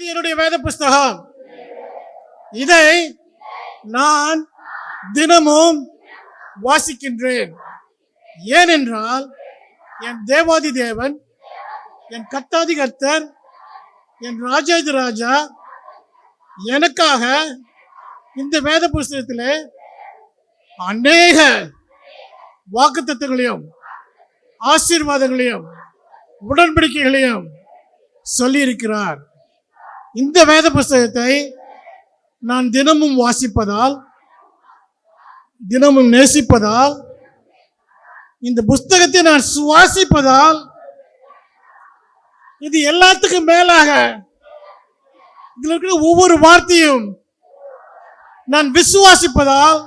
என்னுடைய வேத புஸ்தகம். இதை நான் தினமும் வாசிக்கின்றேன். ஏனென்றால் என் தேவாதி தேவன், என் கர்த்தாதி கர்த்தர், என் ராஜாதி ராஜா எனக்காக இந்த வேத புஸ்தகத்திலே அநேக வாக்குத்தத்தங்களையும் ஆசீர்வாதங்களையும் உடன்படிக்கைகளையும் சொல்லியிருக்கிறார். இந்த வேத புஸ்தகத்தை நான் தினமும் வாசிப்பதால், தினமும் நேசிப்பதால், இந்த புஸ்தகத்தை நான் சுவாசிப்பதால், இது எல்லாத்துக்கும் மேலாக இதில் இருக்கிற ஒவ்வொரு வார்த்தையும் நான் விசுவாசிப்பதால்,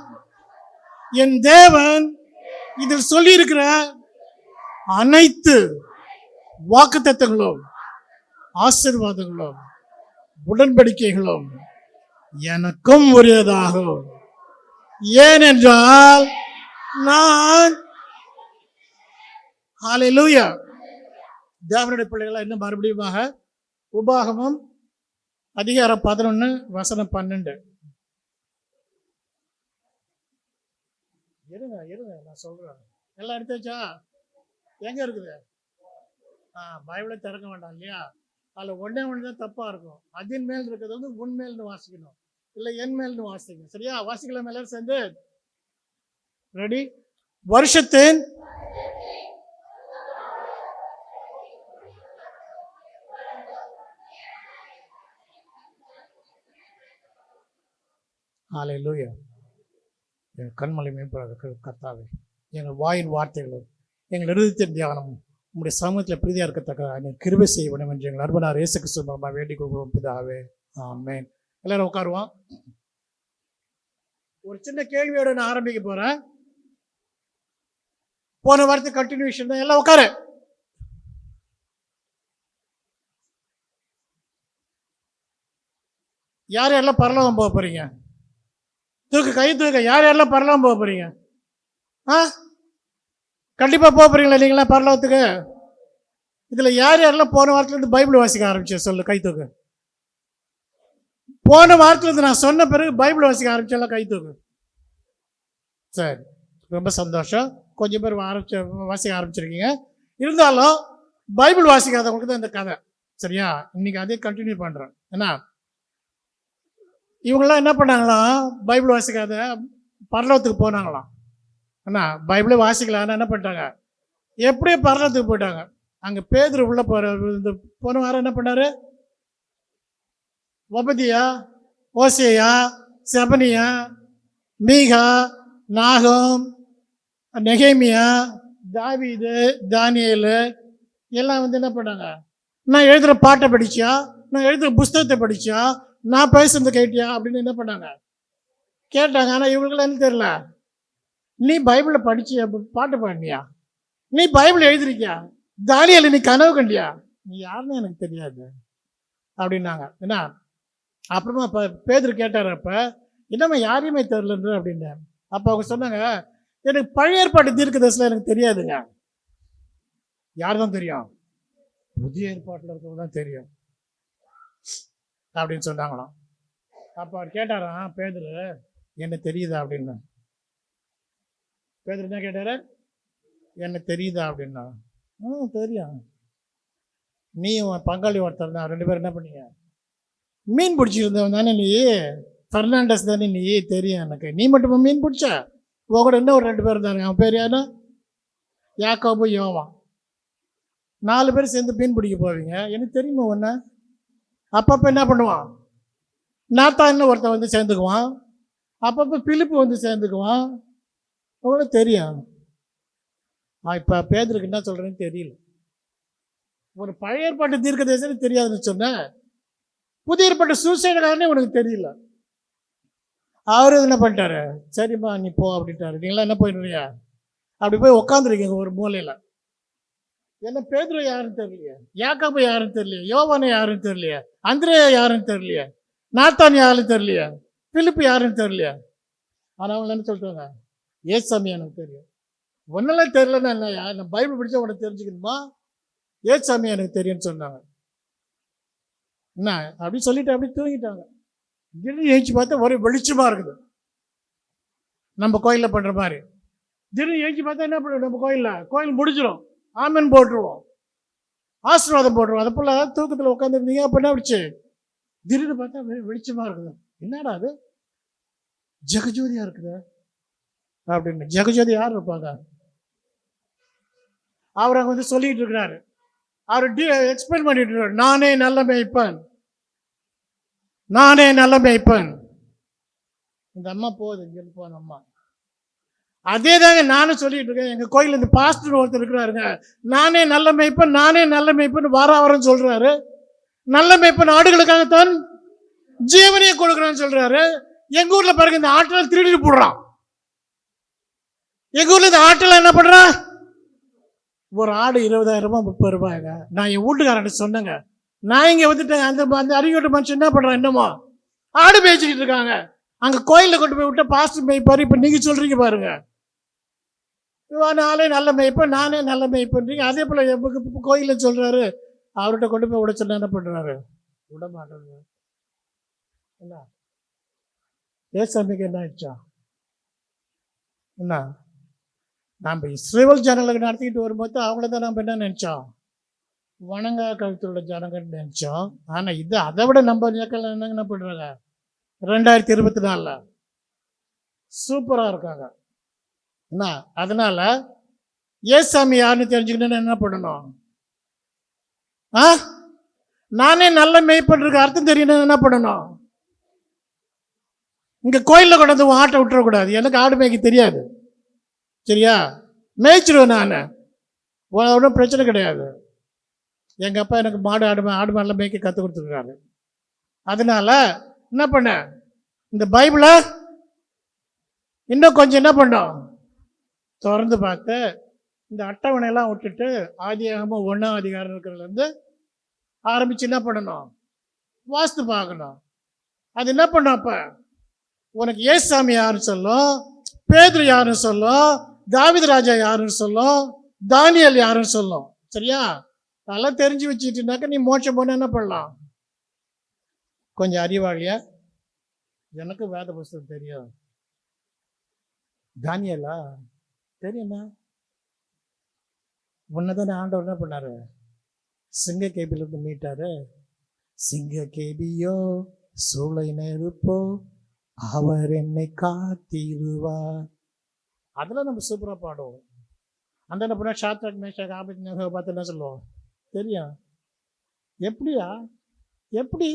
என் தேவன் இதில் சொல்லியிருக்கிற அனைத்து வாக்குத்தத்தங்களும் ஆசீர்வாதங்களும் உடன்படிக்கைகளும் எனக்கும் உரியதாகும். ஏனென்றால் நான் ஹல்லேலூயா தேவனுடைய பிள்ளைகளா இன்னும் மறுபடியும் உபாகமம் அதிகாரம் 11 வசனம் 12. இருங்க நான் சொல்றேன். எல்லாம் எடுத்தாச்சா? எங்க இருக்குது? பைபிளை திறக்க வேண்டாம் இல்லையா? அதில் ஒன்றே தான் தப்பா இருக்கும். அதன் மேல் இருக்கிறது வந்து உன் மேல்னு வாசிக்கணும், இல்லை என் மேல்னு வாசிக்கணும். சரியா? வாசிக்கலாம் எல்லாரும் சேர்ந்து. ரெடி? வருஷத்தின் ஹல்லேலூயா. எங்கள் கண்மலை மேம்படுற கர்த்தாவே, எங்கள் வாயின் வார்த்தைகளும் எங்கள் இருதயத்தின் தியானமும் உங்களுடைய சமூகத்தில் பிரீதியாக இருக்கத்தக்க கிருபை செய்ய வேண்டும் என்று எங்கள் அருமையார் இயேசு கிறிஸ்து மூலமாக வேண்டிக் கொள்கிறோம் பிதாவே. ஆமென். எல்லாரும் உட்காருவோம். ஒரு சின்ன கேள்வியோட நான் ஆரம்பிக்க போறேன். போன வாரத்தை கண்டினியூஷன் தான். எல்லாம் உட்காரு. யார் யாரெல்லாம் பரலோகம் போக போறீங்க? கை தூக்க. யார் யாரெல்லாம் பரலோகம் போக போறீங்க? கண்டிப்பா போக போறீங்களா இல்லைங்களா பரலோகத்துக்கு? இதுல யார் யாரெல்லாம் போன வாரத்துல இருந்து பைபிள் வாசிக்க ஆரம்பிச்ச சொல்லு, கை தூக்கு. போன வாரத்துல இருந்து நான் சொன்ன பிறகு பைபிள் வாசிக்க ஆரம்பிச்செல்லாம் கை தூக்கு. சரி, ரொம்ப சந்தோஷம். கொஞ்சம் பேர் வாசிக்க ஆரம்பிச்சிருக்கீங்க. இருந்தாலும் பைபிள் வாசிக்காதவங்களுக்கு தான் இந்த கதை. சரியா? இன்னைக்கு அதே கண்டினியூ பண்றேன். ஏன்னா இவங்கெல்லாம் என்ன பண்ணாங்களாம், பைபிள் வாசிக்காத பரலோகத்துக்கு போனாங்களாம். அண்ணா பைபிளே வாசிக்கலான்னு என்ன பண்ணிட்டாங்க, எப்படியே பரலோகத்துக்கு போயிட்டாங்க. அங்கே பேதுரு உள்ள போன வாரம் என்ன பண்ணாரு, ஒபதியா, ஓசேயா, செபனியா, மீகா, நாகம், நெகேமியா, தாவீது, தானியேலு எல்லாம் வந்து என்ன பண்ணாங்க, நான் எழுதுகிற பாட்டை படிச்சியா, நான் எழுதுகிற புஸ்தகத்தை படிச்சியா, நான் பேசுறது கேட்டியா அப்படின்னு என்ன பண்ணாங்க, கேட்டாங்க. ஆனால் இவங்களுக்கெல்லாம் என்ன தெரியல, நீ பைபிளை படிச்சியா, பாட்டு பாடினியா, நீ பைபிள் எழுதிருக்கியா, தானியேலு நீ கனவு கண்டியா, நீ யாருன்னு எனக்கு தெரியாது அப்படின்னாங்க. என்ன அப்புறமா பேதுரு கேட்டார், அப்போ என்னம்மா யாரையுமே தெரியலன்ற அப்படின்னு. அப்போ அவங்க சொன்னாங்க, எனக்கு பழைய ஏற்பாட்டு தீர்க்கதரிசிலாம் எனக்கு தெரியாதுங்க. யார் தான் தெரியும்? புதிய ஏற்பாட்டில் இருக்கிறது தான் தெரியும் அப்படின்னு சொன்னாங்களாம். அப்போ அவர் கேட்டாராம் பேதுரு, என்ன தெரியுதா அப்படின்னு. பேதுரு என்ன கேட்டாரு, என்ன தெரியுதா அப்படின்னா. தெரியும், நீ உன் பங்காளி ஒருத்தர் தான், 2 பேரும் என்ன பண்ணீங்க, மீன் பிடிச்சிருந்தவன் தானே நீ, ஃபெர்னாண்டஸ் தானே நீ, தெரியும் எனக்கு. நீ மட்டுமா மீன் பிடிச்ச? உன் கூட இன்னும் ஒரு 2 பேர் இருந்தாங்க. அவன் பேர் யாருன்னா யாக்கோபு, யோவான். 4 பேர் சேர்ந்து மீன் பிடிக்க போவீங்க, எனக்கு தெரியுமா ஒன்று. அப்பப்போ என்ன பண்ணுவான், நாத்தான்னு ஒருத்தன் வந்து சேர்ந்துக்குவான், அப்பப்போ பிலிப்பு வந்து சேர்ந்துக்குவான். உங்களுக்கு தெரியும். இப்போ பேதுருக்கு என்ன சொல்கிறேன்னு தெரியல. ஒரு பழைய ஏற்பாட்டு தீர்க்கதரிசனம் தெரியாதுன்னு சொன்னேன், புதிய ஏற்பாட்டு சூசைடக்காரனே உனக்கு தெரியல. அவரு என்ன பண்ணிட்டாரு, சரிம்மா நீ போ அப்படின்ட்டாரு. நீங்களாம் என்ன போயிடுறியா, அப்படி போய் உட்காந்துருக்கீங்க ஒரு மூலையில். என்ன பேதுரு யாருன்னு தெரியலையே, யாக்கோபு யாருன்னு தெரியலையே, யோவானு யாருன்னு தெரியலையே, அந்திரேயா யாருன்னு தெரியலையே, நாத்தான் யாருன்னு தெரியலையே, பிலிப்பு யாருன்னு தெரியலையே. ஆனால் அவங்க என்ன சொல்லிட்டாங்க, ஏசாமி எனக்கு தெரியும். ஒன்னெல்லாம் தெரியலன்னா இல்லையா, நான் பைபிள் படித்தா உனக்கு தெரிஞ்சுக்கணுமா, ஏசாமி எனக்கு தெரியும்னு சொன்னாங்க. என்ன அப்படி சொல்லிட்டு அப்படி தூங்கிட்டாங்க. திடீர்னு எழுச்சி பார்த்தா ஒரே வெளிச்சமாக இருக்குது, நம்ம கோயிலில் பண்ணுற மாதிரி. திடீர்னு எழுச்சி பார்த்தா என்ன பண்ணுவோம், நம்ம கோயில் முடிஞ்சிடும், ஆமன் போட்டுருவோம், ஆசீர்வாதம் போட்டுருவோம். அதை போல் தூக்கத்தில் உட்காந்துருந்தீங்க, அப்போ என்ன ஆச்சு, திடீர்னு பார்த்தா வெளிச்சமாக இருக்குது. என்னடா அது ஜெகஜோதியாக இருக்குது அப்படின்னு. ஜெகஜோதி யார் இருப்பாங்க? அவர் அங்கே வந்து சொல்லிட்டு இருக்கிறாரு, அவர் எக்ஸ்பிளைன் பண்ணிட்டு இருக்காரு, நானே நல்ல மேய்ப்பன், நானே நல்ல மேய்ப்பன். இந்த அம்மா போகுது, இங்கிருந்து போன அம்மா அதே தாங்க நானும் சொல்லிட்டு இருக்கேன். எங்க கோயில் இந்த பாஸ்டர் ஒருத்தர் இருக்கிறாருங்க, நானே நல்ல மேய்ப்பன், நானே நல்ல மேய்ப்பன் வாரம் சொல்றாரு. நல்ல மேய்ப்பன் ஆடுகளுக்காகத்தான் ஜீவனையை கொடுக்குறான்னு சொல்றாரு. எங்க ஊர்ல பாருங்க, இந்த ஆட்டெல்லாம் திருடிட்டு போடுறான். எங்க ஊர்ல இந்த ஆட்டெல்லாம் என்ன பண்றான், ஒரு ஆடு 20,000 30 ரூபாய்ங்க. நான் என் வீட்டுக்காரன் சொன்னேங்க, நான் இங்க வந்துட்டேன். அந்த அறிவிட்ட மனுஷன் என்ன பண்றான், என்னமோ ஆடு மேய்ச்சிக்கிட்டு இருக்காங்க. அங்க கோயிலில் கொண்டு போய் விட்ட பாஸ்டர் மேய்ப்பாரு. இப்ப நீங்க சொல்றீங்க பாருங்க, நானே நல்ல மேய்ப்பேன், நானே நல்ல மேய்ப்பேன்றீங்க. அதே போல கோயிலில் சொல்றாரு, அவர்கிட்ட கொண்டு போய் விட சொன்னா என்ன பண்றாரு, விட மாட்டேங்க. என்ன ஏசாமிக்கு என்ன ஆயிடுச்சா? என்ன நம்ம இஸ்ரேல் ஜனங்களுக்கு நடத்திக்கிட்டு வரும்போது அவங்கள தான் நம்ம என்ன நினைச்சோம், வணங்கா கழுத்துள்ள ஜனங்கள் நினைச்சோம். ஆனா இது அதை விட நம்ம என்ன பண்றாங்க, 2024 சூப்பரா இருக்காங்க. என்ன அதனால ஏசாமி யாருன்னு தெரிஞ்சுக்கணும்னு என்ன பண்ணணும், நானே நல்ல மேய்ப்பன்றிருக்கு அர்த்தம் தெரியணும். என்ன பண்ணணும், இங்க கோயிலில் கொண்டு வந்து ஆட்டை விட்டுறக்கூடாது. எனக்கு ஆடு மேய்க்க தெரியாது, சரியா, மேய்ச்சிடுவேன் நான், ஒன்றும் பிரச்சனை கிடையாது. எங்க அப்பா எனக்கு ஆடு மாடெல்லாம் மேய்க்க கற்றுக் கொடுத்துருக்காரு. அதனால என்ன பண்ண, இந்த பைபிளை இன்னும் கொஞ்சம் என்ன பண்ணோம், திறந்து பார்த்து இந்த அட்டவணையெல்லாம் விட்டுட்டு ஆதியாகமம் 1ஆம் அதிகாரம் இருக்கிறதுலேருந்து ஆரம்பிச்சு என்ன பண்ணணும், வாஸ்து பார்க்கணும். அது என்ன பண்ணும், அப்ப உனக்கு ஏசாமி யாருன்னு சொல்லும், பேதுரு யாருன்னு சொல்லும், தாவீது ராஜா யாருன்னு சொல்லும், தானியேல் யாருன்னு சொல்லும். சரியா, அதெல்லாம் தெரிஞ்சு வச்சுக்கிட்டுனாக்க நீ மோட்சம் போன என்ன பண்ணலாம். கொஞ்சம் அறிவாளியா, எனக்கு வேத புஸ்தகம் தெரியும். தானியேலா தெரியுமா, உன்னதானே ஆண்டவர் என்ன பண்ணாரு, சிங்க கேபிலிருந்து மீட்டாரு. சிங்க கேபியோ சூளை நெருப்போ அவர் என்னை காத்திருவார். அதெல்லாம் நம்ம சூப்பரா பாடுவோம். அந்த என்ன பண்ண, சாத்ராக் மேஷாக் ஆபேத்நேகோ பார்த்து என்ன சொல்லுவோம் தெரியும். எப்படியா, எப்படி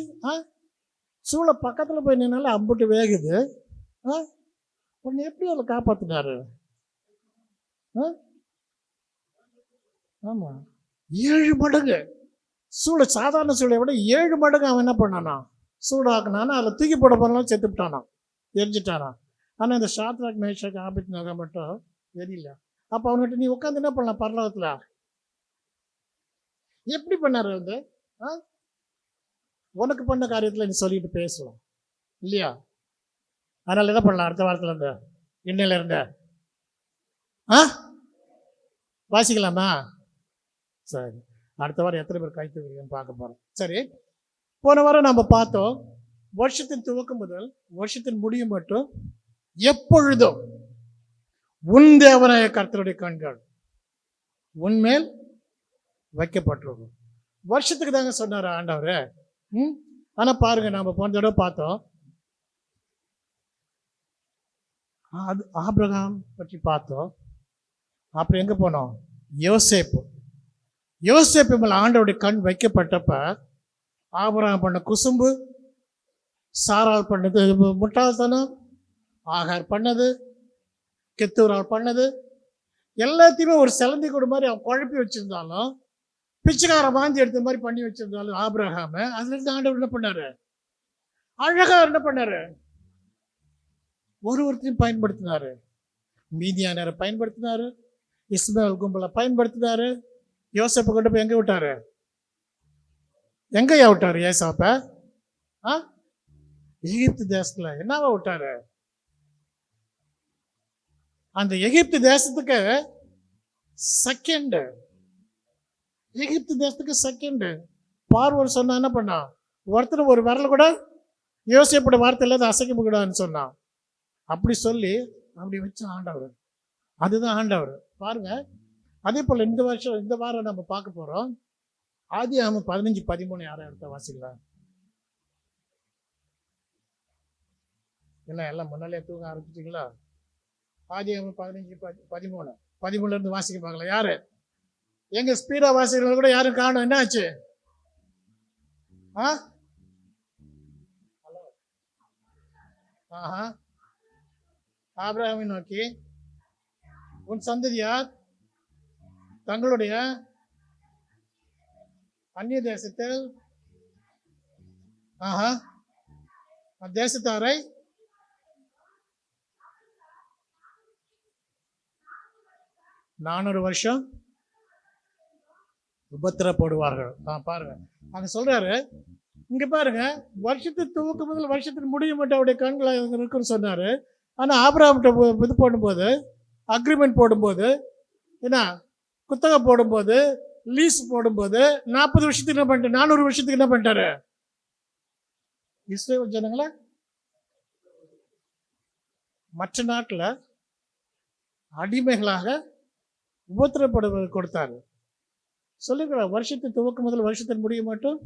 சூளை பக்கத்துல போய் நின்னால அம்புட்டு வேகுது, உன்னை எப்படி அவளை காப்பாத்தினாரு. ஆமா, 7 மடங்கு சூளை, சாதாரண சூளை விட 7 மடங்கு அவன் என்ன பண்ணானா, சூடாக்குனானா, அதில் தூக்கி போட போனாலும் செத்துவிட்டானா, எரிஞ்சிட்டானா. ஆனால் இந்த சாத்ராக் மேஷாக் ஆபேத்நேகோ மட்டும் தெரியல. அப்போ அவன்கிட்ட நீ உட்காந்து என்ன பண்ணலாம், பரலோகத்தில் எப்படி பண்ணாரு வந்து, உனக்கு பண்ண காரியத்தில் நீ சொல்லிட்டு பேசலாம் இல்லையா. அதனால என்ன பண்ணலாம், அடுத்த வாரத்தில் இருந்து இன்னையில இருந்த வாசிக்கலாமா? சரி, அடுத்த வாரம் எத்தனை பேர் கை தூக்குறீங்கன்னு பார்க்க போறோம். சரி, போன வாரம் நம்ம பார்த்தோம், வருஷத்தின் துவக்கம் முதல் வருஷத்தின் முடியும் மட்டும் எப்பொழுதும் உன் தேவனாய கர்த்தருடைய கண்கள் உன்மேல் வைக்கப்பட்டிருக்கும். வருஷத்துக்கு தாங்க சொன்னார் ஆண்டவர். ஆனா பாருங்க, நம்ம போன தடவை பார்த்தோம், அது ஆபிரகாம் பற்றி பார்த்தோம். அப்புறம் எங்க போனோம், யோசேப்பு மேல ஆண்டவருடைய கண் வைக்கப்பட்டப்ப ஆபிரகாம் பண்ண குசும்பு, சாரால் பண்ணது முட்டாள்தனம், ஆகார் பண்ணது, கெத்தூரால் பண்ணது, எல்லாத்தையுமே ஒரு சிலந்தி கூட மாதிரி அவன் குழப்பி வச்சிருந்தாலும், பிச்சைக்கார வாந்தி எடுத்த மாதிரி பண்ணி வச்சிருந்தாலும் ஆபிரகாம, அதுல இருந்து ஆண்டவர் என்ன பண்ணாரு, அழகா என்ன பண்ணாரு, ஒருத்தரையும் பயன்படுத்தினாரு. மீதியானரை பயன்படுத்தினாரு, இஸ்மாயில் கும்பலை பயன்படுத்தினாரு. யோசேப்பை கொண்டு போய் எங்க விட்டாரு, எங்கயா விட்டாரு ஏசாப்ப, எகிப்து தேசத்துல என்னவா விட்டாரு. அந்த எகிப்து தேசத்துக்கு செகண்ட் பார்வோன் சொன்னா என்ன பண்ணா, ஒருத்தர் ஒரு விரல் கூட யோசிப்பட வார்த்தை இல்லாத அசைக்க கூடாதுன்னு சொன்னான். அப்படி சொல்லி அப்படி வச்சு ஆண்டவர், அதுதான் ஆண்டவர் பாருங்க. அதே போல இந்த வாரம் நம்ம பார்க்க போறோம். ஆதியாகமம் 15:13 யாரும் எடுத்த வாசிக்கலாம். என்ன எல்லாம் முன்னாலே தூங்க ஆரம்பிச்சிட்டீங்களா? ஆதியாகமம் 15:13 இருந்து வாசிக்க பார்க்கலாம். யாரு எங்க ஸ்பீடா வாசிக்கிறவங்க கூட யாரும் காணும். என்ன ஆச்சு? ஆபிரகாமை நோக்கி உன் சந்ததியார் தங்களுடைய அந்நிய தேசத்தில் தேசத்தாரை நானூறு வருஷம் உபத்திரப்படுவார்கள். பாருங்க அங்க சொல்றாரு. இங்க பாருங்க, வருஷத்துக்கு துவக்கம் முதல் வருஷத்துக்கு முடியும் மட்டும் அவருடைய கண்களை இருக்குன்னு சொன்னாரு. ஆனா ஆபிரகாம்கிட்ட இது போடும்போது, அக்ரிமெண்ட் போடும்போது, என்ன குத்தகை போடும்போது, லீஸ் போடும்போது 40 வருஷத்துக்கு என்ன பண்ணிட்டு 400 வருஷத்துக்கு என்ன பண்ணிட்டாரு? இஸ்ரேல் ஜனங்களை மற்ற நாட்டில் அடிமைகளாக உபத்திரப்படுவது கொடுத்தாரு. சொல்லிக்கிறார், வருஷத்தை துவக்கம் முதல் வருஷத்தின் முடிய மட்டும்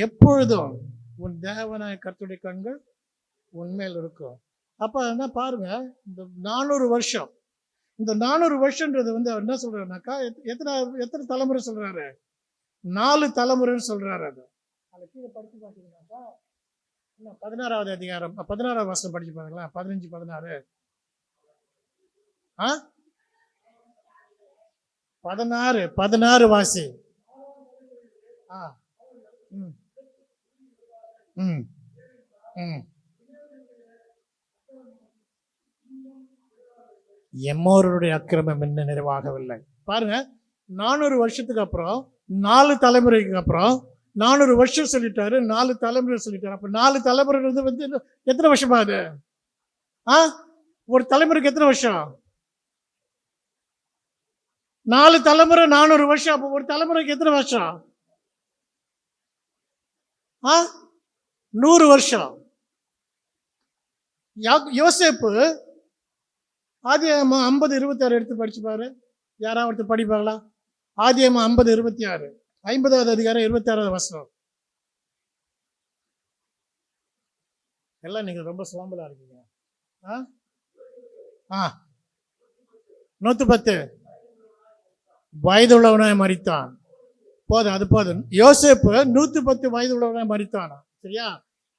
எப்பொழுதும் உன் தேவனாய கர்த்தருடைய கண்கள் உண்மையில் இருக்கும். அப்ப என்ன பாருங்க, இந்த 400 வருஷம், இந்த 400 வருஷன்றது அவர் என்ன சொல்றாருனாக்கா, எத்தனை தலைமுறை சொல்றாரு? 4 தலைமுறைன்னு சொல்றாரு. அதை கீழே படிச்சு பார்த்தீங்கன்னாக்கா 16வது அதிகாரம் 16வது வசனம் படிச்சு பாருங்களா. 15-16 16 வாசி. எம்மோருடைய அக்கிரமம் என்ன நிறைவாகவில்லை. பாருங்க, 400 வருஷத்துக்கு அப்புறம் 4 தலைமுறைக்கு அப்புறம் 400 வருஷம் சொல்லிட்டாரு, 4 தலைமுறை சொல்லிட்டாரு. அப்ப 4 தலைமுறை வந்து எத்தனை வருஷமா அது? ஒரு தலைமுறைக்கு எத்தனை வருஷம்? 4 தலைமுறை 400 வருஷம். அப்ப ஒரு தலைமுறைக்கு எத்தனை வருஷம்? 100 வருஷம். யோசேப்பு ஆதியாகமம் 50:26 எடுத்து படிச்சு பாரு. யாராவது படிப்பாங்களா? ஆதியாகமம் 50:26, 50வது அதிகாரம் 26வது வசனம். எல்லாம் நீங்க ரொம்ப சோம்பலா இருக்கீங்க. 110 வயது உள்ளவனாய் மரித்தான். போதும், அது போதும். யோசேப்பு 110 வயது உள்ளவனாய் மரித்தானா? சரியா?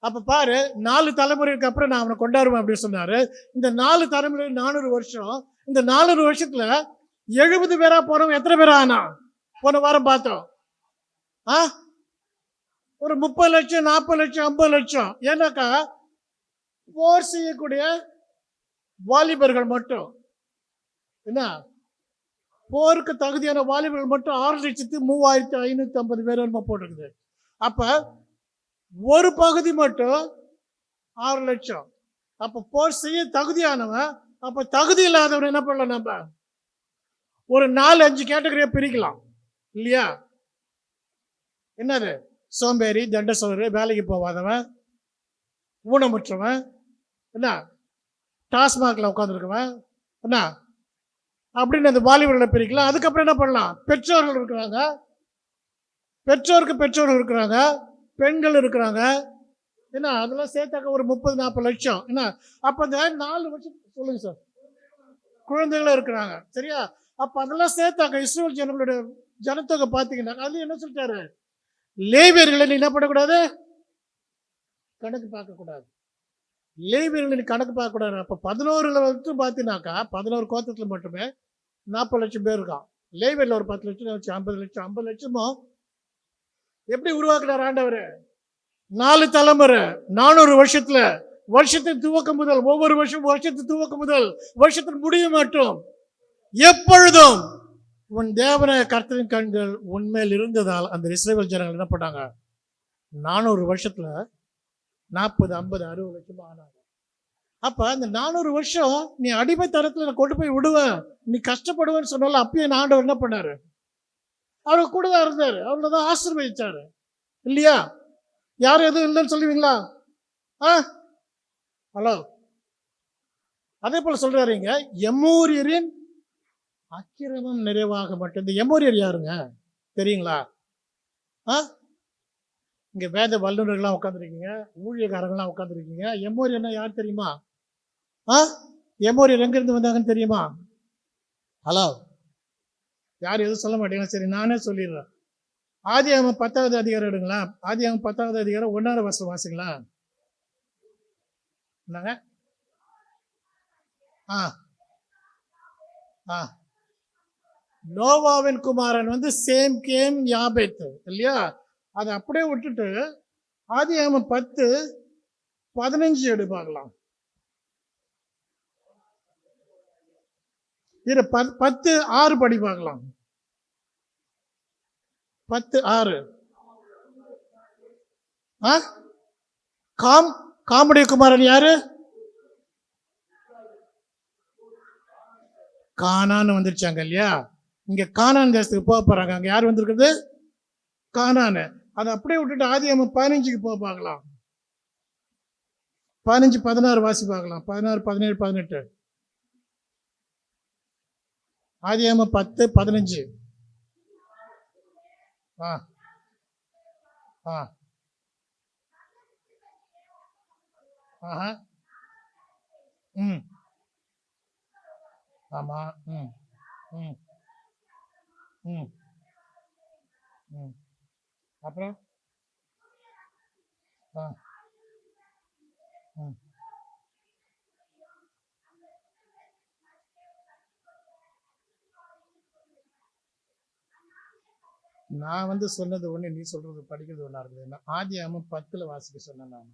அப்ப பாரு, 4 தலைமுறைக்கு அப்புறம் நான் அவனை கொண்டாடுவேன் அப்படின்னு சொன்னாரு. இந்த 4 தலைமுறை 400 வருஷம். இந்த 400 வருஷத்துல 70 பேரா போறவங்க எத்தனை பேரா ஆனா? போன வாரம் பார்த்தோம். ஒரு 30 லட்சம், 40 லட்சம், 50 லட்சம். ஏன்னாக்கா போர் செய்யக்கூடிய வாலிபர்கள் மட்டும், என்ன போருக்கு தகுதியான வாலிபர்கள் மட்டும் 6,3550 பேர் போட்டிருக்குது. அப்ப ஒரு பகுதி மட்டும் 6 லட்சம். அப்ப போர் செய்ய தகுதியானவன். அப்ப தகுதி இல்லாதவன் என்ன பண்ணலாம்? நம்ம ஒரு 4-5 கேட்டகரியா பிரிக்கலாம் இல்லையா? என்னது? சோம்பேறி, தண்டசோறு, வேலைக்கு போவாதவன், ஊனமுற்றவன், என்ன டாஸ்மாக்ல உட்காந்துருக்கவன், என்ன அப்படின்னு அந்த வாலிபர்களை பிரிக்கலாம். அதுக்கப்புறம் என்ன பண்ணலாம்? பெற்றோர்கள் இருக்கிறாங்க, பெற்றோர்கள் இருக்கிறாங்க, பெண்கள் இருக்கிறாங்க, என்ன அதெல்லாம் சேர்த்தாக்க ஒரு 30-40 லட்சம். என்ன அப்ப அந்த 4 வருஷம் சொல்லுங்க சார், குழந்தைகளும் இருக்கிறாங்க. சரியா? அப்ப அதெல்லாம் சேர்த்தாக்க இஸ்ரேல் ஜனங்களுடைய ஜனத்தொகை பார்த்தீங்கன்னா அது என்ன சொல்லிட்டாரு? லேவியர்களை நீ என்ன பண்ணக்கூடாது? கணக்கு பார்க்க கூடாது. லேவியர்களை நீ கணக்கு பார்க்க கூடாது. அப்ப 11 மட்டும் பார்த்தீங்கன்னாக்கா 11 கோத்திரத்துல மட்டுமே 40 லட்சம் பேர் இருக்கான். லேவியர்ல ஒரு 10 லட்சம், 50 லட்சம். 50 லட்சமும் எப்படி உருவாக்குறார் ஆண்டவர்? 4 தலைமுறை 400 வருஷத்துல, வருஷத்தின் துவக்கம் முதல், ஒவ்வொரு வருஷம் வருஷத்தின் துவக்கம் முதல் வருஷத்தின் முடிவு மட்டும் எப்பொழுதும் உன் தேவனாய கர்த்தரின் கண்கள் உண்மையில் இருந்ததால் அந்த இஸ்ரவேல் ஜனங்கள் என்ன பண்ணாங்க? 400 வருஷத்துல 40, 50, 60 லட்சம் ஆனாங்க. அப்ப அந்த 400 வருஷம் நீ அடிமைத்தனத்துல நான் கொண்டு போய் விடுவேன், நீ கஷ்டப்படுவேன்னு சொன்னால அப்பயே ஆண்டவர் என்ன பண்ணாரு? அவர் கூட தான் இருந்தாரு, அவரோட தான் ஆசீர்வதிச்சாரு. இல்லையா? யாரும் எதுவும் இல்லைன்னு சொல்லுவீங்களா? ஆ ஹலோ. அதே போல சொல்றாருங்க, எமோரியரின் அக்கிரமம் நிறைவாக மட்டும். இந்த எமோரியர் யாருங்க தெரியுங்களா? ஆ இங்க வேத வல்லுநர்கள்லாம் உட்காந்துருக்கீங்க, ஊழியக்காரங்களாம் உட்காந்துருக்கீங்க. எமோரியர்னா யார் தெரியுமா? ஆ எமோரியர் எங்க இருந்து வந்தாங்கன்னு தெரியுமா? ஹலோ. யாரும் எதுவும் சொல்ல மாட்டீங்களா? சரி, நானே சொல்லிடுறேன். ஆதியாகமம் 10வது அதிகாரம் எடுங்களா. ஆதியாகமம் 10வது அதிகாரம் 1வது வசனம் வாசிங்களா. என்னங்க? ஆ ஆ நோவாவின் குமாரன் வந்து சேம் கேம் யாபேத் இல்லையா? அதை அப்படியே விட்டுட்டு ஆதியாகமம் 10:15 எடுப்பாங்களாம். இது 10:6 படி பார்க்கலாம். 10:6. காமுடைய குமாரன் யாரு? கானான்னு வந்துருச்சாங்க இல்லையா? இங்க கானான் தேசத்துக்கு போக போறாங்க. அங்க யார் வந்திருக்குது? கானானு. அதை அப்படியே விட்டுட்டு ஆதியாகமம் 15க்கு போக பார்க்கலாம். 15:16 வாசி பார்க்கலாம். 16, 17, 18. ஆதியாகமம் 10:15. ஆ ஆ ஆஹா ம் ஆமா ம் ம் ம் ம் அப்புறம் ஆ ம் நான் வந்து சொன்னது ஒண்ணு, நீ சொல்றது படிக்கிறது ஒண்ணா இருக்குது. ஆதியாகமம் 10ல் வாசிக்க சொன்னேன் நான்.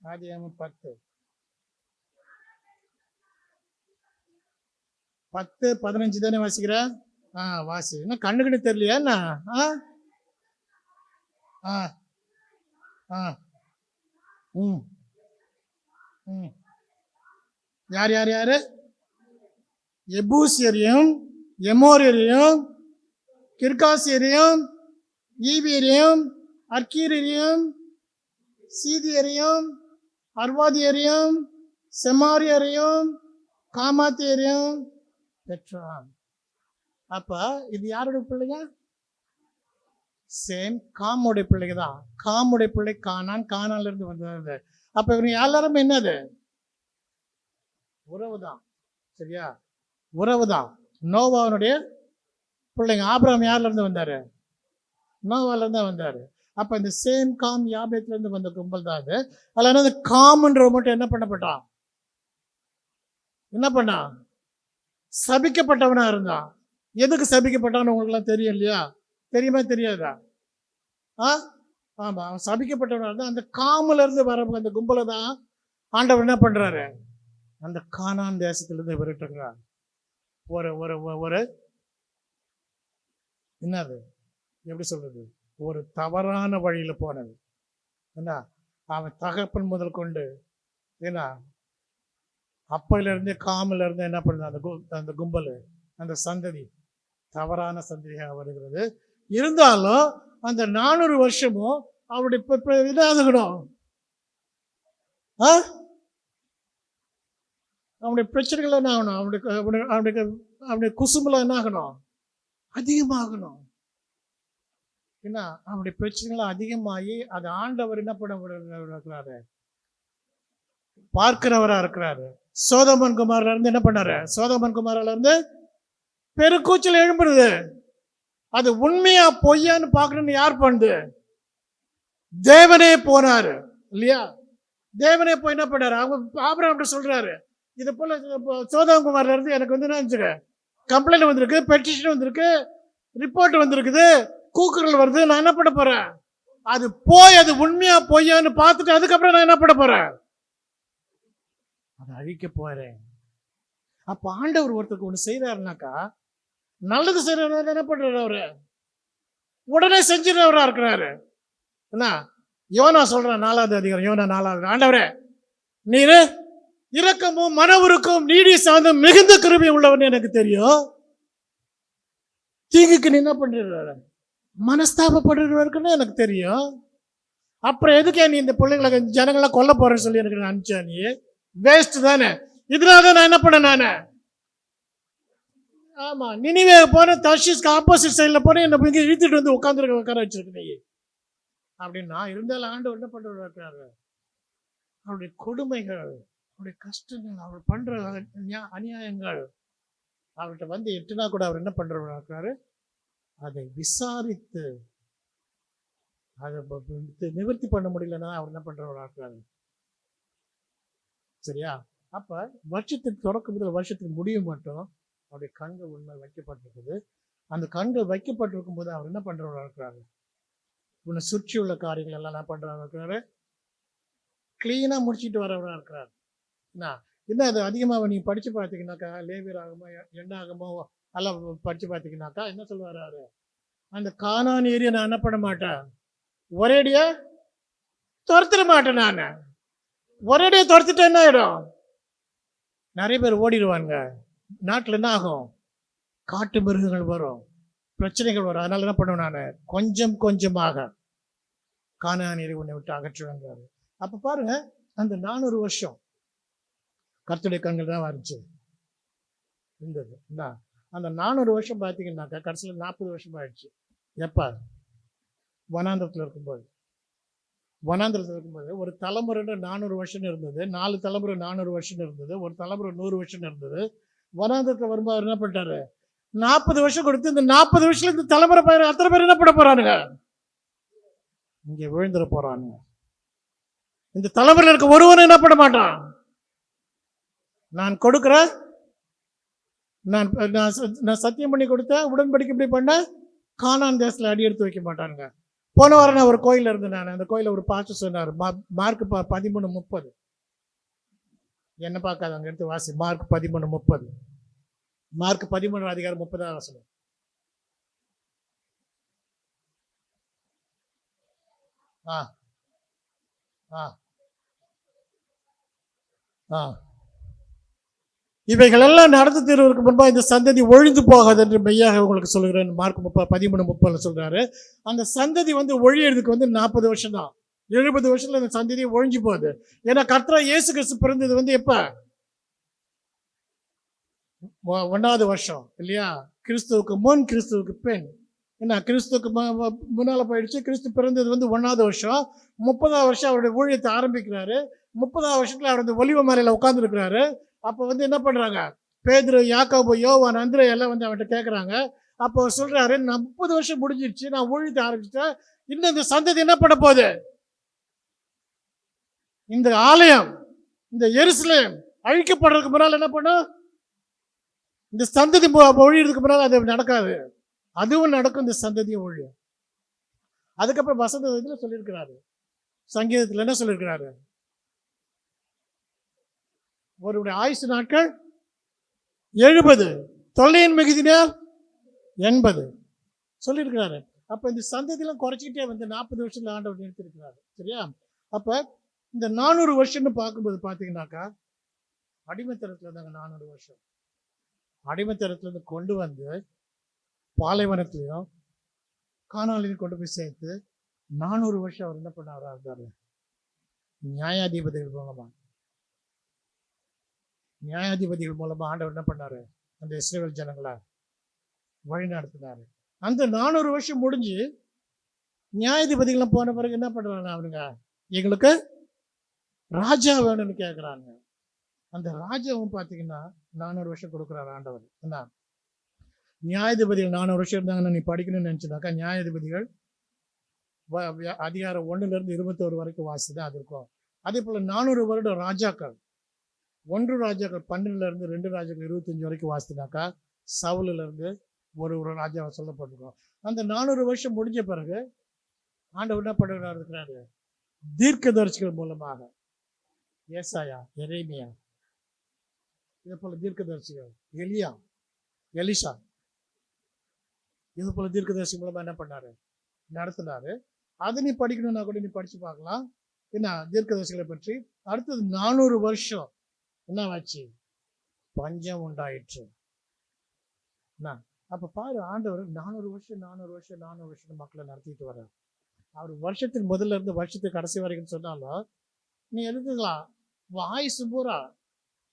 ஆதியாகமம் 10:15 தானே வாசிக்கிற? வாசி. என்ன கண்ணுக்கிட்ட தெரியலையா என்ன? ஆ ஆ ஆ ம் ம் யார் யார் யாரு? எபூசியரையும் எமோரியரையும் கிர்காசியரையும் ஈவியரையும் அர்கீரியரையும் சீதியரையும் அர்வாதியரையும் செமாரியரையும் காமாத்தியரையும் பெற்றான். அப்ப இது யாருடைய பிள்ளைங்க? சேம் காமுடைய பிள்ளைங்க தான். காமுடைய பிள்ளை கானான், கானான்ல இருந்து வந்தது. அப்ப இவங்க எல்லாரும் என்னது? உறவுதான். சரியா? உறவுதான். நோவாவுடைய பிள்ளைங்க. ஆபிரகாம் யார்ல இருந்து வந்தாரு? நோவால இருந்து வந்தாரு. அப்ப இந்த சேம் காம் யாபேத்ல இருந்து வந்த கும்பல் தான் அது. அதுல என்ன காம்ன்ற மட்டும் என்ன பண்ணப்பட்டான்? என்ன பண்ணான்? சபிக்கப்பட்டவனா இருந்தான். எதுக்கு சபிக்கப்பட்டான்னு உங்களுக்கு எல்லாம் தெரியும் இல்லையா? தெரியுமா தெரியாதா? ஆமா, அவன் சபிக்கப்பட்டவனா இருந்தா. அந்த காமுல இருந்து வர அந்த கும்பலை தான் ஆண்டவர் என்ன பண்றாரு? அந்த கானான் தேசத்திலிருந்து விரட்டுறார். ஒரு ஒரு ஒரு என்னது எப்படி சொல்றது? ஒரு தவறான வழியில போனது. என்ன? அவன் தகப்பன் முதல் கொண்டு ஏன்னா அப்பையில இருந்து காமில இருந்து என்ன பண்ணுது? அந்த கும்பல், அந்த சந்ததி தவறான சந்ததியாக வருகிறது. இருந்தாலும் அந்த 400 வருஷமும் அவருடைய இதாகணும். அவனுடைய பிரச்சனைகள் என்ன ஆகணும்? அவனுடைய குசும்புல என்ன ஆகணும்? அதிகமாகணும். என்ன? அவனுடைய பிரச்சனைகள் அதிகமாகி அது ஆண்டவர் என்ன பண்ண பார்க்கிறவரா இருக்கிறாரு. சோதமன் குமார்ல இருந்து என்ன பண்ணாரு? சோதமன் குமாரில இருந்து பெருக்கூச்சல் எழும்புறது. அது உண்மையா பொய்யான்னு பார்க்கணும்னு யார் பண்ணுது? தேவனே போனாரு இல்லையா? தேவனே போய் என்ன பண்ணாரு? அவங்க ஆபிரகாம் சொல்றாரு, இது போல சோதமன் குமார்ல இருந்து எனக்கு வந்து என்ன கம்ப்ளைண்ட் வந்திருக்கு, பெட்டிஷன் வந்திருக்கு, ரிப்போர்ட் வந்திருக்குது, கூக்குரல் வருது. நான் என்ன பண்ண போறேன்? அது போய் அது உண்மையா பொய்யான்னு பார்த்துட்டு அதுக்கப்புறம் நான் என்ன பண்ண போறேன்? அதை அழிக்க போறேன். அப்ப ஆண்டவர் ஒருத்தருக்கு ஒண்ணு செய்யறாருனாக்கா, நல்லது செய்யறாரு என்ன பண்றாரு? அவரு உடனே செஞ்சிடறவரா இருக்கிறாரு. என்ன? யோனா சொல்றான் 4வது அதிகாரம், யோனா 4வது, ஆண்டவரே நீரு இரக்கமும் மனவுருக்கும் நீடி சார்ந்தும் மிகுந்த கிருபை உள்ளவன் எனக்கு தெரியும். தீங்குக்கு நீ என்ன பண்றாரு? மனஸ்தாபப்படுறவருக்குன்னு எனக்கு தெரியும். அப்புறம் எதுக்கே நீ இந்த பிள்ளைங்களை ஜனங்களாம் கொல்ல போறேன்னு சொல்லி எனக்கு அனுப்பிச்சா நீ? வேஸ்ட் தானே. இதனால தான் நான் என்ன பண்ணேன் நானு? ஆமா, நினிவே போன தர்ஷீஸ்க்கு ஆப்போசிட் சைடில் போன என்ன இங்கே இழுத்துட்டு வந்து உட்கார வச்சிருக்கு நீ அப்படின்னா. இருந்தாலும் ஆண்டவர் என்ன பண்றாரு? அவருடைய கொடுமைகள், அவருடைய கஷ்டங்கள், அவர் பண்ற அநியாயங்கள் அவர்கிட்ட வந்து எட்டுனா கூட அவர் என்ன பண்றாரு? அதை விசாரித்து அதை நிவர்த்தி பண்ண முடியலன்னா அவர் என்ன பண்றாரு? சரியா? அப்ப வருஷத்துக்கு தொடக்கம் முதல் வருஷத்துக்கு முடியும் மட்டும் அவருடைய கண்கள் உண்மை வைக்கப்பட்டிருக்குது. அந்த கண்கள் வைக்கப்பட்டிருக்கும் போது அவர் என்ன பண்றாரு? உன்னை சுற்றி உள்ள காரியங்கள் எல்லாம் என்ன பண்றாரு? கிளீனா முடிச்சுட்டு வரவரா இருக்கிறார். என்ன அது அதிகமாக நீ படிச்சு பார்த்தீங்கன்னாக்கா, லேவியராகமோ எண்ணாகமோ எல்லாம் படிச்சு பார்த்தீங்கன்னாக்கா என்ன சொல்லுவாரு? அந்த கானானியரை நான் என்ன பண்ண மாட்டேன், ஒரேடியா துரத்திட மாட்டேன். நான் ஒரேடியா துரத்திட்டேன் என்ன ஆயிடும்? நிறைய பேர் ஓடிடுவாங்க. நாட்டில் என்ன ஆகும்? காட்டு மிருகங்கள் வரும், பிரச்சனைகள் வரும். அதனால என்ன பண்ணுவேன் நான்? கொஞ்சம் கொஞ்சமாக கானானியரை உன்னை விட்டு அகற்றுவேங்கிறாரு. அப்ப பாருங்க, அந்த 400 வருஷம் கர்த்தருடைய கண்கள் தான் வந்துச்சு இருந்தது. அந்த 400 வருஷம் பார்த்தீங்கன்னாக்கா கடைசியில் 40 வருஷம் ஆயிடுச்சு. எப்ப? வனாந்திரத்தில் இருக்கும்போது. வனாந்திரத்தில் இருக்கும்போது ஒரு தலைமுறை 400 வருஷம் இருந்தது, 4 தலைமுறை 400 வருஷம் இருந்தது, ஒரு தலைமுறை 100 வருஷம் இருந்தது. வனாந்திரத்தில் வரும்போது அவர் என்ன பண்ணிட்டாரு? 40 வருஷம் கொடுத்து இந்த 40 வருஷத்துல இந்த தலைமுறை பயிர் அத்தனை பேர் என்ன பண்ண போறானுங்க? இங்க விழுந்துட போறானுங்க. இந்த தலைமுறையில் இருக்க ஒருவனும் என்ன பண்ண மாட்டான்? நான் கொடுக்கிற, நான் சத்தியம் பண்ணி கொடுத்த உடன்படிக்கை இப்படி பண்ண கானான் தேசத்துல அடி எடுத்து வைக்க மாட்டானுங்க. போன வாரம் நான் ஒரு கோயில இருந்தேன். நான் அந்த கோயில ஒரு பாஸ்டர் சொன்னார், மார்க் 13:30. என்ன பார்க்காத, அங்க எடுத்து வாசி. மார்க் 13:30. மார்க் 13:30. ஆ ஆ ஆ இவைகள் எல்லாம் நடந்து தீர்வதற்கு முன்பாக இந்த சந்ததி ஒழிந்து போகாது என்று மெய்யாக உங்களுக்கு சொல்லுகிறேன். மார்க் 13:30 சொல்றாரு. அந்த சந்ததி வந்து ஒழியறதுக்கு வந்து 40 வருஷம் தான். 70 வருஷத்துல அந்த சந்ததியை ஒழிஞ்சு போகுது. ஏன்னா கர்த்தர் இயேசு கிறிஸ்து பிறந்தது வந்து எப்ப? 1வது வருஷம் இல்லையா? கிறிஸ்துவுக்கு முன், கிறிஸ்துவுக்கு பின். என்ன, கிறிஸ்துவுக்கு முன்னால போயிடுச்சு. கிறிஸ்து பிறந்தது வந்து 1வது வருஷம். 30வது வருஷம் அவருடைய ஊழியத்தை ஆரம்பிக்கிறாரு. 30வது வருஷத்துல அவர் அந்த ஒலிவ மலையில உட்கார்ந்து இருக்கிறாரு. அப்போ வந்து என்ன பண்றாங்க? பேதுரு, யாக்கோபு, யோவான், அந்திரே எல்லாம் வந்து அவன்கிட்ட கேட்கறாங்க. அப்போ அவர் சொல்றாரு, 30 வருஷம் முடிஞ்சிருச்சு, நான் ஊழியத்தை ஆரம்பிச்சுட்டேன், இன்னும் இந்த சந்ததி என்ன பண்ண போகுது? இந்த ஆலயம், இந்த எருசலேம் அழிக்கப்படுறதுக்கு முன்னால் என்ன பண்ணும்? இந்த சந்ததி ஒழியறதுக்கு முன்னால் அது நடக்காது. அதுவும் நடக்கும், இந்த சந்ததியை ஒழியும். அதுக்கப்புறம் வசந்த இதுல சொல்லியிருக்கிறாரு, சங்கீதத்துல என்ன சொல்லியிருக்கிறாரு? ஒருவருடைய ஆயுசு நாட்கள் 70, தொல்லையின் மிகுதினால் 80 சொல்லியிருக்கிறாரு. அப்ப இந்த சந்ததியெல்லாம் குறைச்சிக்கிட்டே வந்து 40 வருஷத்துல ஆண்டவர் நிறுத்திருக்கிறாரு. சரியா? அப்ப இந்த 400 வருஷம்னு பார்க்கும்போது பார்த்தீங்கன்னாக்கா அடிமைத்தனத்துல தாங்க 400 வருஷம். அடிமைத்தனத்துல இருந்து கொண்டு வந்து பாலைவனத்திலையும் கானானிலையும் கொண்டு போய் சேர்த்து 400 வருஷம் அவர் என்ன பண்ண இருந்தாரு? நியாயாதிபதிகள் மூலமா ஆண்டவர் என்ன பண்ணாரு? அந்த இஸ்ரவேல் ஜனங்களை வழி நடத்தினாரு. அந்த 400 வருஷம் முடிஞ்சு நியாயாதிபதிகள் போன பிறகு என்ன பண்றாங்க? அவனுங்க எங்களுக்கு ராஜா வேணும்னு கேட்கிறாங்க. அந்த ராஜாவும் பார்த்தீங்கன்னா 400 வருஷம் கொடுக்குறாரு ஆண்டவர். என்ன, நியாயாதிபதிகள் 400 வருஷம் இருந்தாங்கன்னா நீ படிக்கணும்னு நினைச்சுனாக்கா நியாயாதிபதிகள் அதிகாரம் 1 21 வரைக்கும் வாசிதான் அது இருக்கும். அதே போல 400 வருடம் ராஜாக்கள், 1 ராஜாக்கள் 12 2 ராஜாக்கள் 25 வரைக்கும் வாசினாக்கா சவுலில் இருந்து ஒரு ராஜாவை சொல்லப்பட்டிருக்கோம். அந்த 400 வருஷம் முடிஞ்ச பிறகு ஆண்டவர் என்ன பண்ணுறாரு இருக்கிறாரு? தீர்க்கதரிசிகள் மூலமாக ஏசாயா, எரேமியா, இதே போல தீர்க்கதரிசிகள், எலியா, எலிஷா, இது போல தீர்க்கதரிசி மூலமா என்ன பண்ணாரு? நடத்தினாரு. அதை நீ படிக்கணும்னா கூட நீ படிச்சு பார்க்கலாம். என்ன, தீர்க்கதரிசிகளை பற்றி. அடுத்தது 400 வருஷம் என்ன ஆச்சு? பஞ்சம் உண்டாயிற்று. அப்ப பாரு, ஆண்டவர் 400 வருஷம் மக்களை நடத்திட்டு வர்றார். அவர் வருஷத்தின் முதல்ல இருந்து வருஷத்துக்கு கடைசி வரைக்கும் சொன்னாலும் நீ எழுதுக்கலாம். ஆயுசு பூரா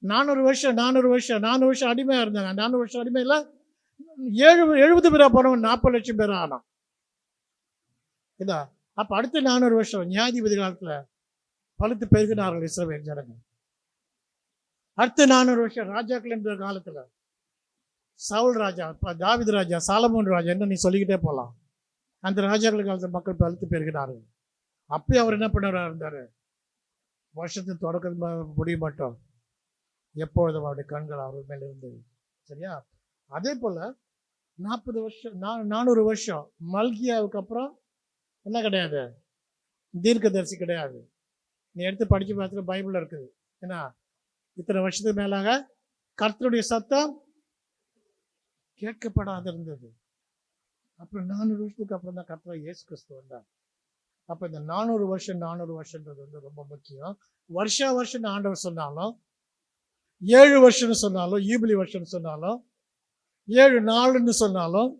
400 வருஷம் அடிமையா இருந்தாங்க. 400 வருஷம் அடிமையில 70 பேரா போனவன் 40 லட்சம் பேரா ஆனான். இதா அப்ப அடுத்த 400 வருஷம் நியாயாதிபதி காலத்துல பழுத்து பெருகினார்கள் இஸ்ரவேல் ஜனங்க. அடுத்த 400 வருஷம் ராஜாக்கள் என்ற காலத்துல சவுல் ராஜா, தாவீது ராஜா, சாலமோன் ராஜா, என்ன நீ சொல்லிக்கிட்டே போலாம். அந்த ராஜாக்கள் காலத்துல மக்கள் பழுத்து பெருகினார்கள். அப்பயும் அவர் என்ன பண்ணவரா இருந்தாரு? வருஷத்தின் தொடக்கம் முடிய மாட்டோம், எப்பொழுதும் அவருடைய கண்கள் அவர் மேல இருந்தது. சரியா? அதே போல 40 வருஷம் 400 வருஷம் மல்கியாவுக்கு அப்புறம் என்ன கிடையாது? தீர்க்கதரிசி கிடையாது. நீ எடுத்து படிச்சு பார்த்துட்டு பைபிள்ல இருக்குது. ஏன்னா இத்தனை வருஷத்துக்கு மேலாக கர்த்தருடைய சத்தம் கேட்கப்படாத இருந்தது. அப்புறம் 400 வருஷத்துக்கு அப்புறம் தான் கர்த்தர் இயேசு கிறிஸ்து வந்தார். அப்ப இந்த 400 வருஷம்ன்றது வந்து ரொம்ப முக்கியம். வருஷம் ஆண்டவர் சொன்னாலும், 7 வருஷம்னு சொன்னாலும், யூபிலி வருஷம்னு சொன்னாலும், 7 நாள்னு சொன்னாலும்,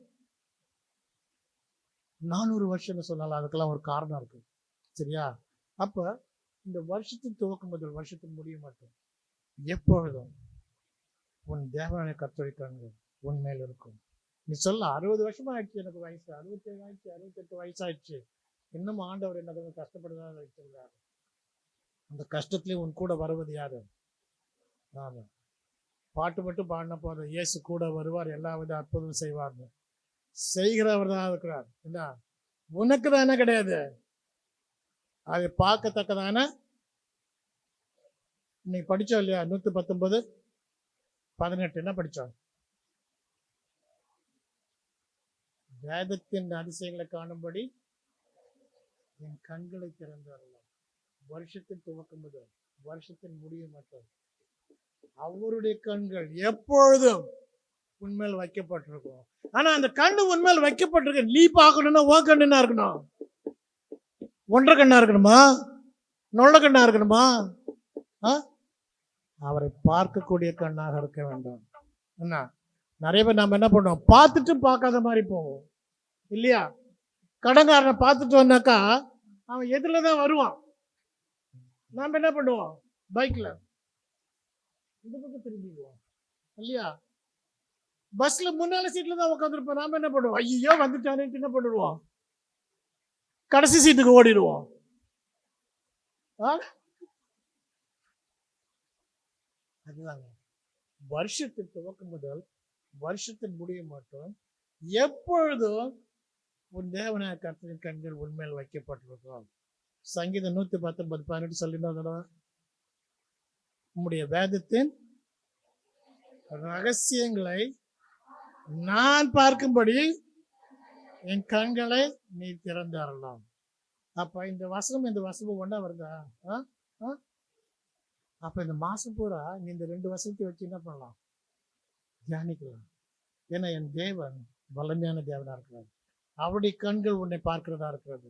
400 வருஷம்னு சொன்னாலும் அதுக்கெல்லாம் ஒரு காரணம் இருக்கு. சரியா? அப்ப இந்த வருஷத்தின் துவக்கம் முதல் வருஷத்தின் முடிய மாட்டோம், எப்பொழுதும் உன் தேவனாய கர்த்தருடைய கண்கள் உன் மேல் இருக்கும். நீ சொல்ல 60 வருஷமா ஆயிடுச்சு, எனக்கு வயசு 67 ஆயிடுச்சு, 68 வயசாயிடுச்சு, இன்னும் ஆண்டவர் என்ன கொஞ்சம் கஷ்டப்படுறதா வச்சிருக்காரு. அந்த கஷ்டத்திலேயே உன் கூட வருவது யாரு? ஆமா, பாட்டு மட்டும் பாடின போதும், இயேசு கூட வருவார், எல்லா வித அற்புதம் செய்வார்னு. செய்கிறவர் தான் இருக்கிறார். என்ன உனக்கு தானே கிடையாது, அதை பார்க்கத்தக்கதான. நீ படிச்சோம் இல்லையா? 119:18 என்ன படிச்சோம்? வேதத்தின் அதிசயங்களை காணும்படி என் கண்களை திறந்தார்கள். வருஷத்தின் துவக்கம் முதல் வருஷத்தின் முடிவு மட்டும் அவருடைய கண்கள் எப்பொழுதும் உண்மையில் வைக்கப்பட்டிருக்கும். ஆனா அந்த கண்ணு உண்மையில் வைக்கப்பட்டிருக்கு. நீ பார்க்கணும்னா உன் கண்ணு என்ன இருக்கணும்? ஒன்றரை கண்ணா இருக்கணுமா? நொல்ல கண்ணா இருக்கணுமா? அவரை பார்க்கக்கூடிய கண்ணாக இருக்க வேண்டும். என்ன நிறைய பேர் நாம என்ன பண்ணுவோம்? பார்த்துட்டு பார்க்காத மாதிரி போவோம் இல்லையா? கடன்காரனை பார்த்துட்டு வந்தாக்கா அவன் எதுலதான் வருவான். நாம என்ன பண்ணுவோம்? பைக்ல இந்த பக்கம் திரும்பிடுவோம் இல்லையா? பஸ்ல முன்னால சீட்ல தான் உட்காந்துருப்போம். நாம என்ன பண்ணுவோம்? ஐயோ வந்துட்டானே என்ன பண்ணிடுவோம்? கடைசி சீட்டுக்கு ஓடிடுவோம். அதுதாங்க வருஷத்தின் துவக்கம் முதல் வருஷத்தின் முடிய மாட்டோம், எப்பொழுதும் உன் தேவனாய கர்த்தரின் கண்கள் உண்மையில் வைக்கப்பட்டிருக்கும். சங்கீதம் 119:18 சொல்லினா, உம்முடைய வேதத்தின் ரகசியங்களை நான் பார்க்கும்படி என் கண்களை நீ திறந்தாரலாம். அப்ப இந்த வசனம் ஒண்ணா வருதா? அப்ப இந்த மாசம் பூரா நீ இந்த 2 வசனத்தை வச்சு என்ன பண்ணலாம்? தியானிக்கலாம். ஏன்னா என் தேவன் வல்லமையான தேவனா இருக்கிறார். அவருடைய கண்கள் உன்னை பார்க்கிறதா இருக்கிறது.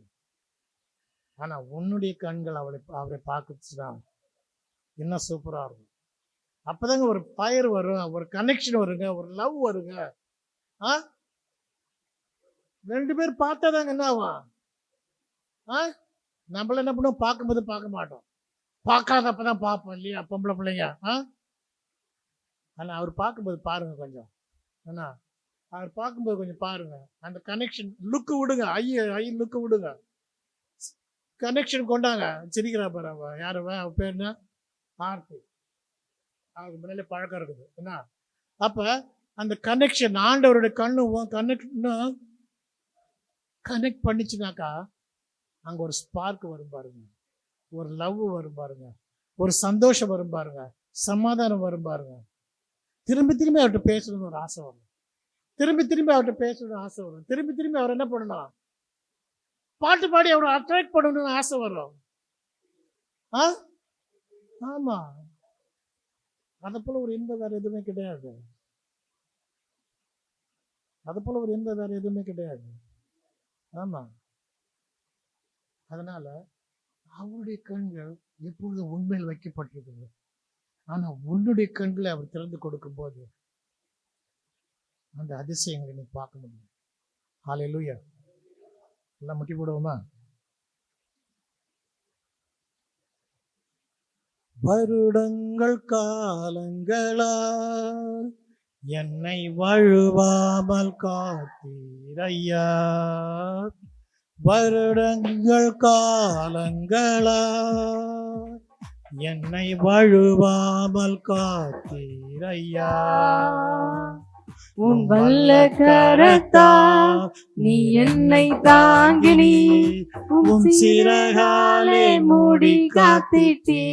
ஆனா உன்னுடைய கண்கள் அவரை பார்க்கச்சுன்னா இன்னும் சூப்பரா இருக்கும். அப்பதாங்க ஒரு ஃபயர் வரும், ஒரு கனெக்ஷன் வருங்க, ஒரு லவ் வருங்க. 2 பேர் பார்த்தாதாங்க என்ன ஆகும்? நம்மள என்ன பண்ணுவோம்? பார்க்கும்போது பார்க்க மாட்டோம், பார்க்காதப்பதான் பார்ப்போம் இல்லையா? பொம்பளை பிள்ளைங்க. ஆனா அவர் பார்க்கும்போது பாருங்க கொஞ்சம். ஆனா அவர் பார்க்கும்போது கொஞ்சம் பாருங்க, அந்த கனெக்ஷன் லுக்கு விடுங்க, ஐ லுக்கு விடுங்க, கனெக்ஷன் கொண்டாங்க. சிரிக்கிறா பாரு அவ, யாரு அவ பேர் என்ன? ஆர்த்தி. அவருக்கு முன்னாலே பழக்கம் இருக்குது. என்ன அப்ப அந்த கனெக்ஷன் ஆண்டவருடைய கண்ணு கனெக்ட் பண்ணிச்சுனாக்கா அங்க ஒரு ஸ்பார்க் வரும் பாருங்க, ஒரு லவ் வரும் பாருங்க, ஒரு சந்தோஷம் வரும் பாருங்க, சமாதானம் வரும் பாருங்க. திரும்பி திரும்பி அவர்கிட்ட பேசணும்னு ஒரு ஆசை வரும். திரும்பி அவர்கிட்ட பேசணும்னு ஆசை வரும். திரும்பி அவர் என்ன பண்ணணும்? பாட்டு பாடி அவரை அட்ராக்ட் பண்ணணும்னு ஆசை வரும். ஆமா, அதை போல ஒரு இன்பம் வேற எதுவுமே கிடையாது. ஆமா, அதனால அவருடைய கண்கள் எப்பொழுதும் உண்மையில் வைக்கப்பட்டிருக்குது. ஆனா உன்னுடைய கண்களை அவர் திறந்து கொடுக்கும் போது அந்த அதிசயங்களை நீ பார்க்க முடியும். ஹல்லேலூயா. எல்லாம் முட்டி போடுவோமா? வருடங்கள் காலங்களா என்னை வழுவாமல் காத்தீரையா, வருடங்கள் காலங்களா என்னை வழுவாமல் காத்தீரையா, உன் வல்ல கரத்தால் நீ என்னை தாங்கினி, உன் சிறகாலே மூடி காத்திட்டே.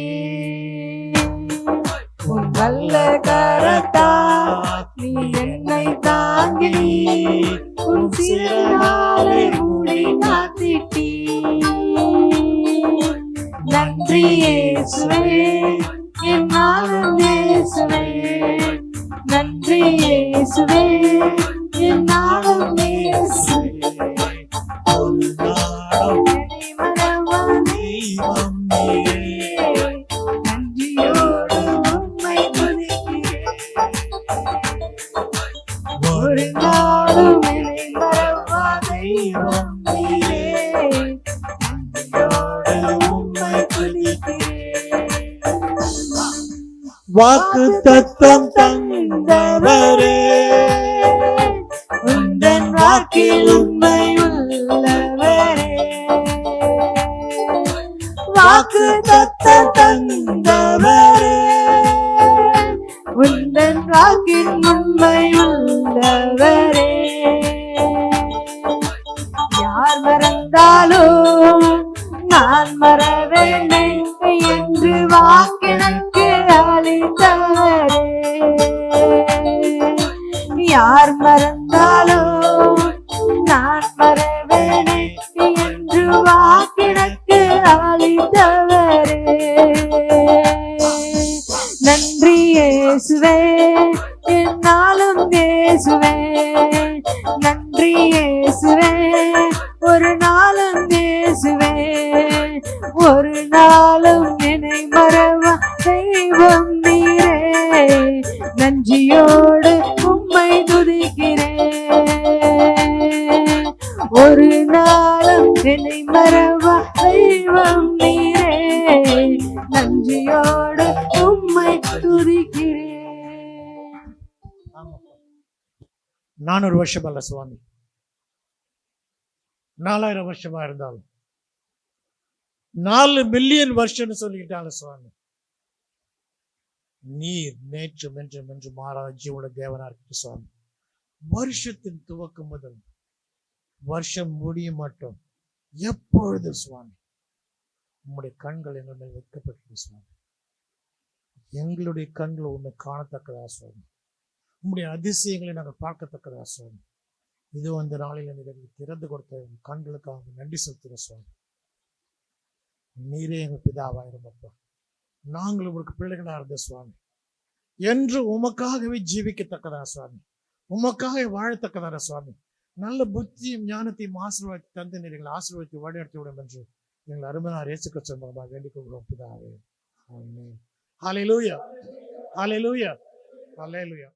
உன் வல்ல கரத்தால் நீ என்னை தாங்கினி, உன் சிறகாலே மூடி காத்திட்டே. நன்றி இயேசுவே, என் நாளும் இயேசுவே, நன்றி இயேசுவே, என் நாளும் இயேசுவே. என்னை மறவா தெய்வம் நீரே, நன்றியோடு உம்மை துதிக்கிறேன். ஒரு நாளும் என்னை மறவா தெய்வம் நீரே, நன்றியோடு உம்மை துதிக்கிறேன். வாக்கு தத்தம் தந்தவரே, உந்தன் வாக்கில் உண்மை உள்ளவரே, வாக்கு தத்தம் தந்தவரே, உந்தன் வாக்கில் உண்மை உள்ளவரே. யார் மறந்தாலும் நான் மறவேனே என்று வாக்கினக்கு அளித்தவரே. யார் மறந்தாலும் நான் மறவேனே என்று வாக்கினக்கு அளித்தவரே. நன்றி இயேசுவே, என் நாளும் இயேசுவே, நன்றி இயேசுவே, ஒரு நாளும் இயேசுவே, ஒரு நாளும் என்னை மறவா தெய்வம் நீரே, நன்றியோடு உம்மை துதிக்கிறேன். ஒரு நாளும் என்னை மறவா தெய்வம் நீரே, நன்றியோடு உம்மை துதிக்கிறேன். 400 வருஷம் அல்ல சுவாமி, 4000 வருஷமா இருந்தாலும் 4 மில்லியன் வருஷம்னு சொல்லிக்கிட்டாலும் சுவாமி, நீர் நேற்றும் என்றும் என்று மாறாத ஜீவனுள்ள தேவனா இருக்கு சுவாமி. வருஷத்தின் துவக்கம் முதல் வருஷம் முடியும் மட்டும் எப்பொழுது சுவாமி உம்முடைய கண்கள் எங்கள் மேல் வைக்கப்பட்டிருக்கு சுவாமி. எங்களுடைய கண்கள் உண்மை காணத்தக்கதா சுவாமி, உம்முடைய அதிசயங்களை நாங்கள் பார்க்கத்தக்கதா சுவாமி. இது அந்த நாளில் எங்களுக்கு திறந்து கொடுத்த கண்களுக்காக நன்றி செலுத்துகிற சுவாமி. நீரே எங்கள் பிதாவாயிரும் அப்பா, நாங்கள் உங்களுக்கு பிள்ளைகளா இருந்த சுவாமி, என்று உமக்காகவே ஜீவிக்கத்தக்கதா சுவாமி, உமக்காக வாழத்தக்கதான சுவாமி. நல்ல புத்தியும் ஞானத்தையும் ஆசீர்வாதத்தை தந்து நீங்கள் ஆசீர்வாதத்தை வழிநடத்தி விடும் என்று எங்கள் அருமையார் இயேசு கிறிஸ்து மூலமாக வேண்டிக் கொள்கிறோம் பிதாவே. ஆமென். ஹல்லேலூயா, ஹல்லேலூயா, ஹல்லேலூயா.